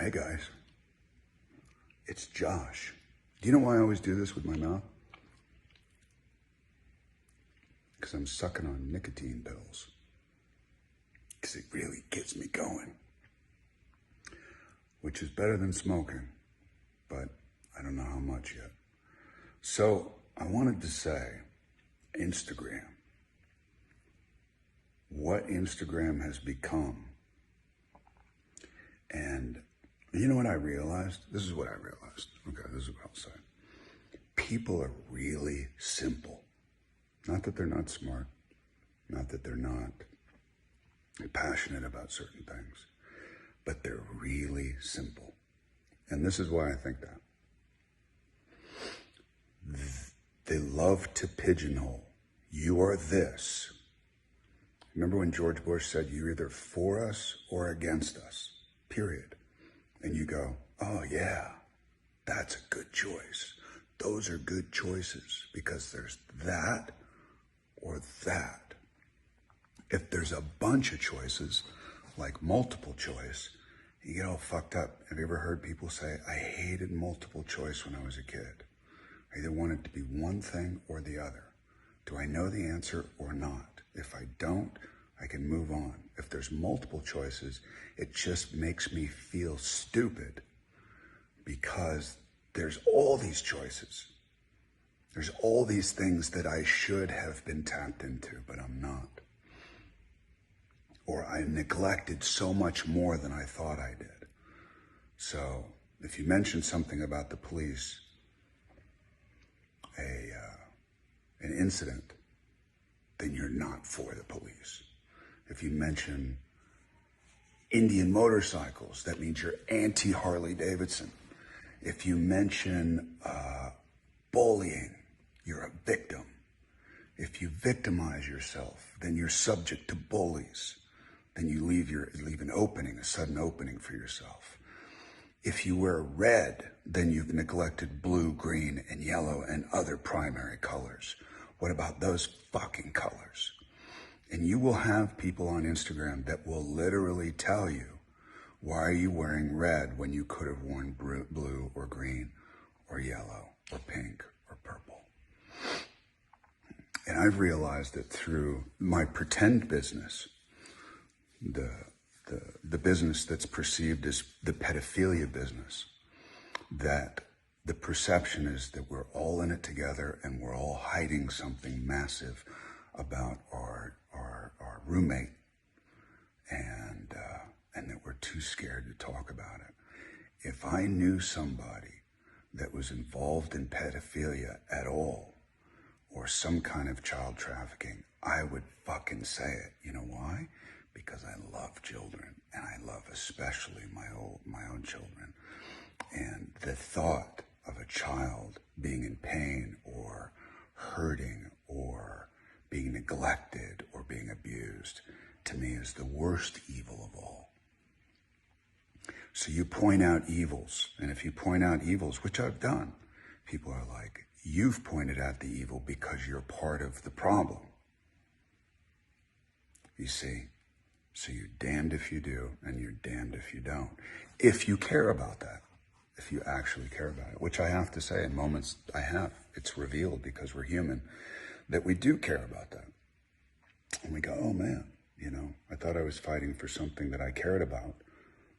Hey guys, it's Josh. Do you know why I always do this with my mouth? Because I'm sucking on nicotine pills. Because it really gets me going. Which is better than smoking, but I don't know how much yet. So I wanted to say, Instagram. What Instagram has become. And you know what I realized? This is what I realized. Okay, this is what I'll say. People are really simple. Not that they're not smart. Not that they're not passionate about certain things. But they're really simple. And this is why I think that. They love to pigeonhole. You are this. Remember when George Bush said, you're either for us or against us, period. And you go, oh yeah, that's a good choice. Those are good choices because there's that or that. If there's a bunch of choices, like multiple choice, you get all fucked up. Have you ever heard people say, I hated multiple choice when I was a kid? I either wanted to be one thing or the other. Do I know the answer or not? If I don't, I can move on. If there's multiple choices, it just makes me feel stupid because there's all these choices. There's all these things that I should have been tapped into, but I'm not. Or I neglected so much more than I thought I did. So if you mention something about the police, an incident, then you're not for the police. If you mention Indian motorcycles, that means you're anti-Harley Davidson. If you mention bullying, you're a victim. If you victimize yourself, then you're subject to bullies. Then you leave an opening, a sudden opening for yourself. If you wear red, then you've neglected blue, green, and yellow and other primary colors. What about those fucking colors? And you will have people on Instagram that will literally tell you, why are you wearing red when you could have worn blue or green or yellow or pink or purple? And I've realized that through my pretend business, the business that's perceived as the pedophilia business, that the perception is that we're all in it together and we're all hiding something massive about our roommate, and that we're too scared to talk about it. If I knew somebody that was involved in pedophilia at all, or some kind of child trafficking, I would fucking say it. You know why? Because I love children, and I love especially my own children. And the thought of a child being in pain or hurting or being neglected or being abused, to me is the worst evil of all. So you point out evils, and if you point out evils, which I've done, people are like, you've pointed out the evil because you're part of the problem. You see? So you're damned if you do, and you're damned if you don't. If you care about that, if you actually care about it, which I have to say in moments I have, it's revealed because we're human, that we do care about that. And we go, oh man, you know, I thought I was fighting for something that I cared about,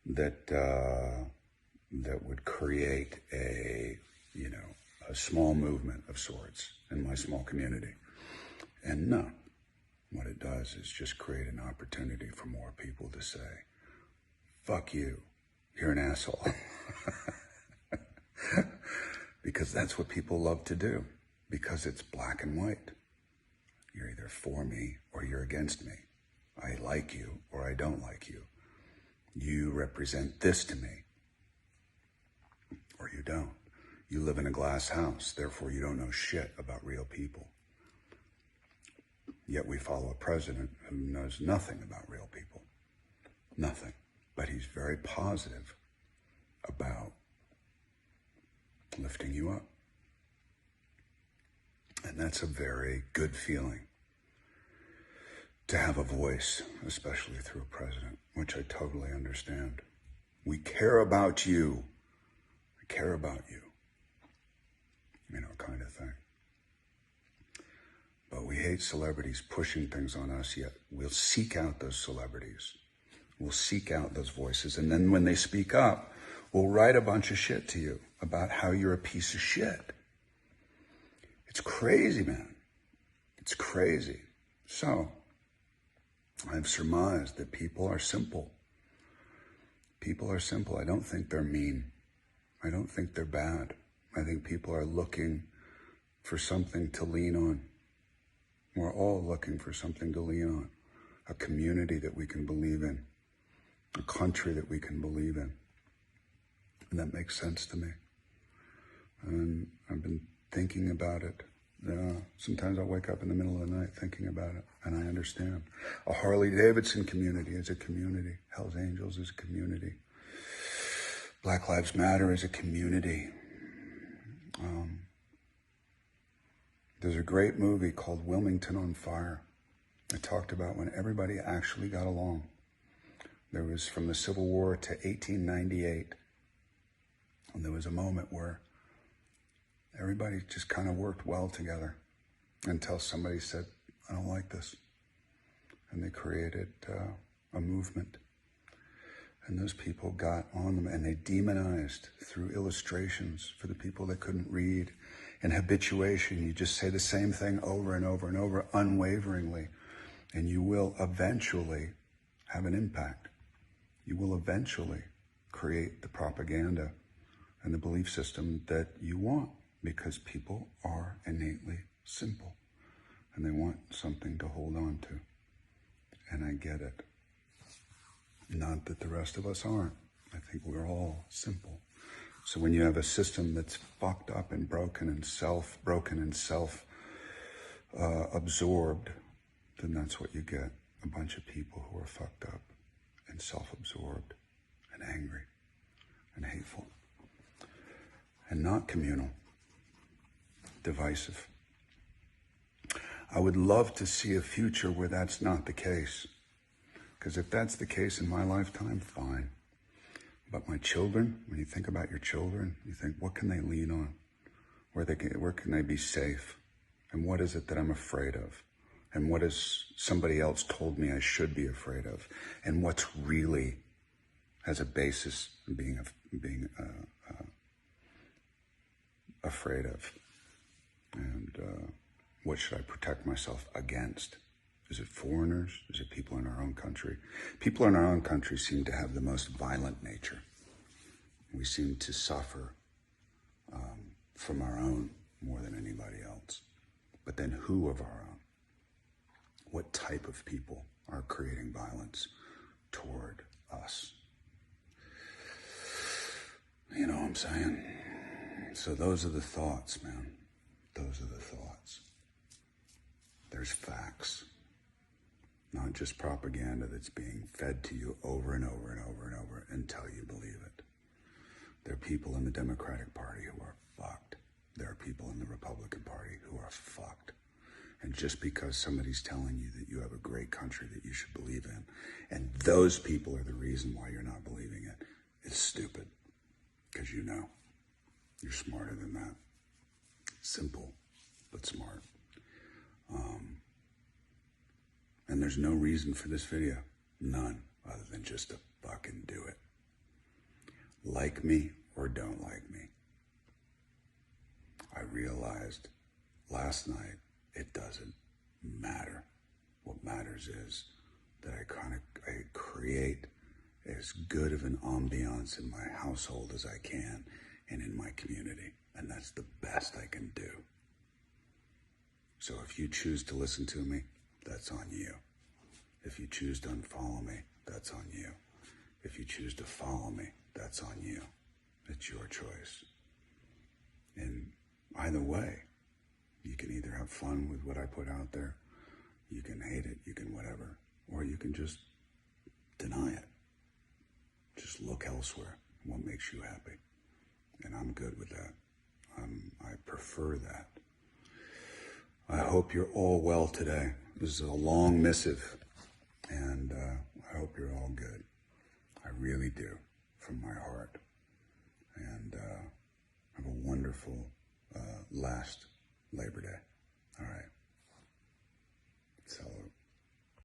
that would create a small movement of sorts in my small community. And no. What it does is just create an opportunity for more people to say, fuck you, you're an asshole. Because that's what people love to do, because it's black and white. You're either for me or you're against me. I like you or I don't like you. You represent this to me or you don't. You live in a glass house, therefore you don't know shit about real people. Yet we follow a president who knows nothing about real people. Nothing. But he's very positive about lifting you up. And that's a very good feeling. To have a voice, especially through a president, which I totally understand. We care about you. I care about you. Kind of thing. But we hate celebrities pushing things on us, yet we'll seek out those celebrities. We'll seek out those voices. And then when they speak up, we'll write a bunch of shit to you about how you're a piece of shit. It's crazy, man. It's crazy. So, I've surmised that people are simple. People are simple. I don't think they're mean. I don't think they're bad. I think people are looking for something to lean on. We're all looking for something to lean on. A community that we can believe in. A country that we can believe in. And that makes sense to me. And I've been thinking about it. Sometimes I'll wake up in the middle of the night thinking about it, and I understand. A Harley-Davidson community is a community. Hell's Angels is a community. Black Lives Matter is a community. There's a great movie called Wilmington on Fire. It talked about when everybody actually got along. There was from the Civil War to 1898. And there was a moment where everybody just kind of worked well together until somebody said, I don't like this. And they created a movement. And those people got on them and they demonized through illustrations for the people that couldn't read. And habituation, you just say the same thing over and over and over unwaveringly. And you will eventually have an impact. You will eventually create the propaganda and the belief system that you want, because people are innately simple and they want something to hold on to. And I get it. Not that the rest of us aren't. I think we're all simple. So when you have a system that's fucked up and broken and self-absorbed, then that's what you get. A bunch of people who are fucked up and self-absorbed and angry and hateful and not communal, divisive. I would love to see a future where that's not the case. Because if that's the case in my lifetime, fine. But my children, when you think about your children, you think, what can they lean on? Where can they be safe? And what is it that I'm afraid of? And what has somebody else told me I should be afraid of? And what's really has a basis in being afraid of? And what should I protect myself against? Is it foreigners? Is it people in our own country? People in our own country seem to have the most violent nature. We seem to suffer from our own more than anybody else. But then who of our own? What type of people are creating violence toward us? You know what I'm saying? So those are the thoughts, man. Those are the thoughts. There's facts. Not just propaganda that's being fed to you over and over and over and over until you believe it. There are people in the Democratic Party who are fucked. There are people in the Republican Party who are fucked. And just because somebody's telling you that you have a great country that you should believe in, and those people are the reason why you're not believing it, it's stupid. Because you know, you're smarter than that. Simple, but smart. And there's no reason for this video. None, other than just to fucking do it. Like me or don't like me. I realized last night it doesn't matter. What matters is that I create as good of an ambiance in my household as I can and in my community. And that's the best I can do. So if you choose to listen to me, that's on you. If you choose to unfollow me, that's on you. If you choose to follow me, that's on you. It's your choice. And either way, you can either have fun with what I put out there, you can hate it, you can whatever, or you can just deny it. Just look elsewhere, what makes you happy. And I'm good with that. I prefer that. I hope you're all well today. This is a long missive, and I hope you're all good. I really do. from my heart. And have a wonderful last Labor Day.